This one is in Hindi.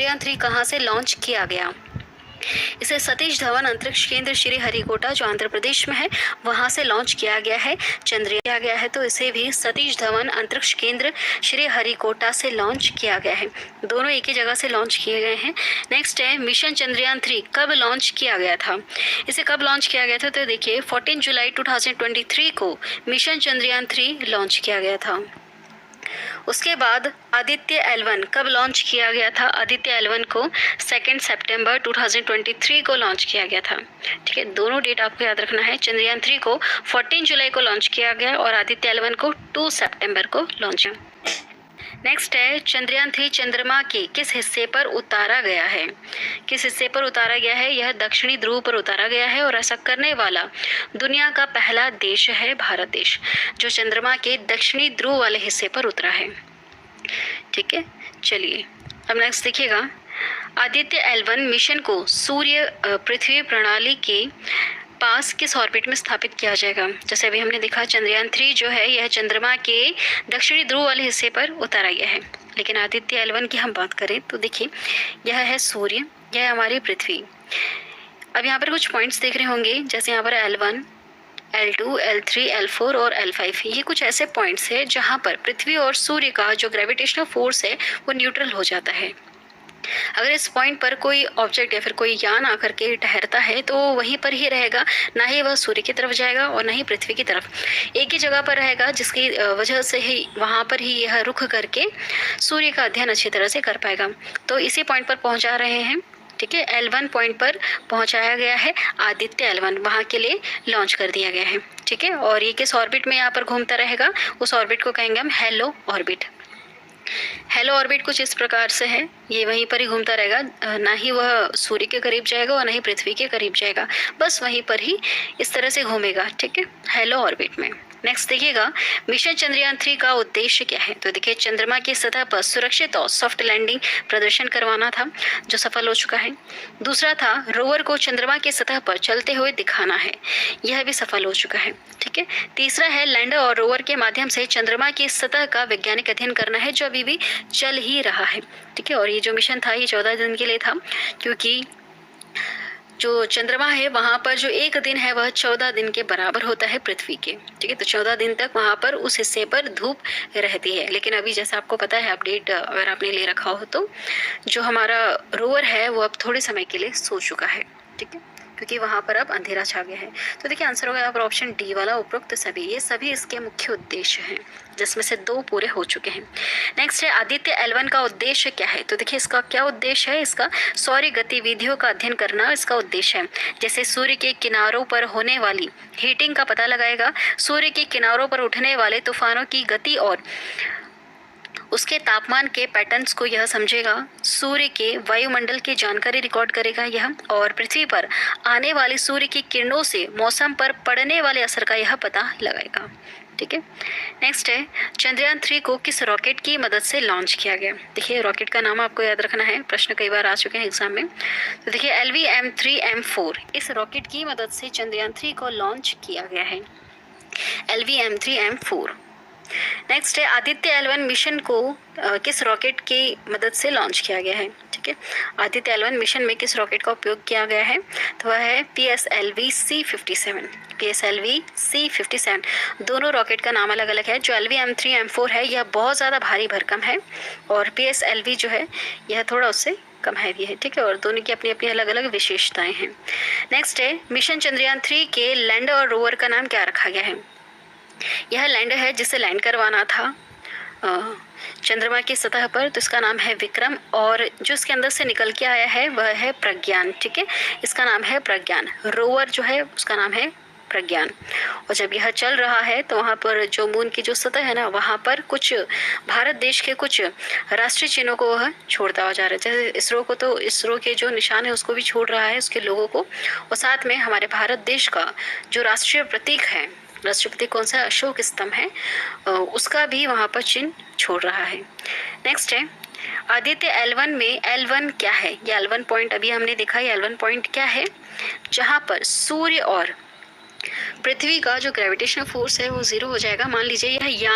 चंद्रयान-3 कहाँ से लॉन्च किया गया? इसे सतीश धवन अंतरिक्ष केंद्र श्रीहरिकोटा जो आंध्र प्रदेश में है वहां से लॉन्च किया गया है। चंद्रयान किया गया है तो इसे भी सतीश धवन अंतरिक्ष केंद्र श्रीहरिकोटा से लॉन्च किया गया है। दोनों एक ही जगह से लॉन्च किए गए हैं। नेक्स्ट है मिशन चंद्रयान-3 कब लॉन्च किया गया था? इसे कब लॉन्च किया गया था तो देखिए 14 जुलाई 2023 को मिशन चंद्रयान-3 लॉन्च किया गया था। उसके बाद आदित्य L1 कब लॉन्च किया गया था? आदित्य L1 को 2 सितंबर 2023 को लॉन्च किया गया था। ठीक है, दोनों डेट आपको याद रखना है। चंद्रयान-3 को 14 जुलाई को लॉन्च किया गया और आदित्य L1 को 2 सितंबर को लॉन्च किया। नेक्स्ट है चंद्रयान-3 चंद्रमा के किस हिस्से पर उतारा गया है? किस हिस्से पर उतारा गया है? यह दक्षिणी ध्रुव पर उतारा गया है और ऐसा करने वाला दुनिया का पहला देश है भारत देश, जो चंद्रमा के दक्षिणी ध्रुव वाले हिस्से पर उतरा है। ठीक है, चलिए अब नेक्स्ट देखिएगा। आदित्य L1 मिशन को सूर्य पृथ्वी प्रणाली के पास किस ऑर्बिट में स्थापित किया जाएगा? जैसे अभी हमने देखा चंद्रयान-3 जो है यह चंद्रमा के दक्षिणी ध्रुव वाले हिस्से पर उतारा गया है, लेकिन आदित्य L1 की हम बात करें तो देखिए यह है सूर्य, यह है हमारी पृथ्वी। अब यहाँ पर कुछ पॉइंट्स देख रहे होंगे, जैसे यहाँ पर L1, L2, L3, L4 और L5, ये कुछ ऐसे पॉइंट्स है जहाँ पर पृथ्वी और सूर्य का जो ग्रेविटेशनल फोर्स है वो न्यूट्रल हो जाता है। अगर इस पॉइंट पर कोई ऑब्जेक्ट या फिर कोई यान आकर के ठहरता है तो वहीं पर ही रहेगा, ना ही वह सूर्य की तरफ जाएगा और ना ही पृथ्वी की तरफ, एक ही जगह पर रहेगा, जिसकी वजह से ही वहाँ पर ही यह रुक करके सूर्य का अध्ययन अच्छी तरह से कर पाएगा। तो इसी पॉइंट पर पहुँचा रहे हैं। ठीक है, L1 पॉइंट पर पहुंचाया गया है, आदित्य L1 वहाँ के लिए लॉन्च कर दिया गया है। ठीक है, और ये किस ऑर्बिट में यहाँ पर घूमता रहेगा? उस ऑर्बिट को कहेंगे हम हेलो ऑर्बिट। हेलो ऑर्बिट कुछ इस प्रकार से है, ये वहीं पर ही घूमता रहेगा, ना ही वह सूर्य के करीब जाएगा और ना ही पृथ्वी के करीब जाएगा, बस वहीं पर ही इस तरह से घूमेगा। ठीक है, हेलो ऑर्बिट में। नेक्स्ट देखिएगा, मिशन चंद्रयान-3 का उद्देश्य क्या है? तो देखिए चंद्रमा की सतह पर सुरक्षित और सॉफ्ट लैंडिंग प्रदर्शन करवाना था, जो सफल हो चुका है। दूसरा था रोवर को चंद्रमा की सतह पर चलते हुए दिखाना है, यह भी सफल हो चुका है। ठीक है, तीसरा है लैंडर और रोवर के माध्यम से चंद्रमा की सतह का वैज्ञानिक अध्ययन करना है, जो अभी भी चल ही रहा है। ठीक है, और ये जो मिशन था ये 14 दिन के लिए था, क्योंकि जो चंद्रमा है वहाँ पर जो एक दिन है वह 14 दिन के बराबर होता है पृथ्वी के। ठीक है, तो 14 दिन तक वहाँ पर उस हिस्से पर धूप रहती है। लेकिन अभी जैसा आपको पता है, अपडेट अगर आपने ले रखा हो तो जो हमारा रोवर है वो अब थोड़े समय के लिए सो चुका है। ठीक है, क्योंकि वहाँ पर अब अंधेरा छा गया है। तो देखिए आंसर होगा यहाँ पर ऑप्शन डी वाला, उपरोक्त सभी। ये सभी इसके मुख्य उद्देश्य हैं, जिसमें से 2 पूरे हो चुके हैं। नेक्स्ट है आदित्य L1 का उद्देश्य क्या है? तो देखिए इसका क्या उद्देश्य है? इसका सौर गतिविधियों का अध्ययन करना इसका उद्देश्य है। जैसे सूर्य के किनारों पर होने वाली हीटिंग का पता लगाएगा, सूर्य के किनारों पर उठने वाले तूफानों की गति और उसके तापमान के पैटर्न्स को यह समझेगा, सूर्य के वायुमंडल की जानकारी रिकॉर्ड करेगा यह, और पृथ्वी पर आने वाली सूर्य की किरणों से मौसम पर पड़ने वाले असर का यह पता लगाएगा। ठीक है, नेक्स्ट है चंद्रयान-3 को किस रॉकेट की मदद से लॉन्च किया गया? देखिए रॉकेट का नाम आपको याद रखना है, प्रश्न कई बार आ चुके हैं एग्जाम में। तो देखिए LVM-3M4 इस रॉकेट की मदद से चंद्रयान-3 को लॉन्च किया गया है, LVM-3M4। नेक्स्ट है आदित्य L1 मिशन को किस रॉकेट की मदद से लॉन्च किया गया है? ठीक है, आदित्य L1 मिशन में किस रॉकेट का उपयोग किया गया है? तो वह है PSLV-C57। PSLV-C57 दोनों रॉकेट का नाम अलग अलग है। जो LVM-3M4 है यह बहुत ज़्यादा भारी भरकम है, और PSLV जो है यह थोड़ा उससे कम हैवी है। ठीक है, और दोनों की अपनी अपनी अलग अलग विशेषताएं हैं। नेक्स्ट है मिशन चंद्रयान-3 के लैंडर और रोवर का नाम क्या रखा गया है? यह लैंडर है जिसे लैंड करवाना था चंद्रमा की सतह पर, तो इसका नाम है विक्रम, और जो इसके अंदर से निकल के आया है वह है प्रज्ञान। ठीक है, इसका नाम है प्रज्ञान। रोवर जो है उसका नाम है प्रज्ञान। और जब यह चल रहा है तो वहाँ पर जो मून की जो सतह है ना, वहाँ पर कुछ भारत देश के कुछ राष्ट्रीय चिन्हों को वह छोड़ता हुआ जा रहा है। जैसे इसरो को, तो इसरो के जो निशान है उसको भी छोड़ रहा है, उसके लोगों को, और साथ में हमारे भारत देश का जो राष्ट्रीय प्रतीक है, राष्ट्रपति कौन सा अशोक स्तंभ है, उसका भी वहाँ पर चिन्ह छोड़ रहा है। नेक्स्ट है आदित्य L1 में L1 क्या है? ये L1 पॉइंट अभी हमने देखा, ये L1 पॉइंट क्या है? जहाँ पर सूर्य और पृथ्वी का जो ग्रेविटेशनल फोर्स है वो 0 हो जाएगा। मान लीजिए यह यान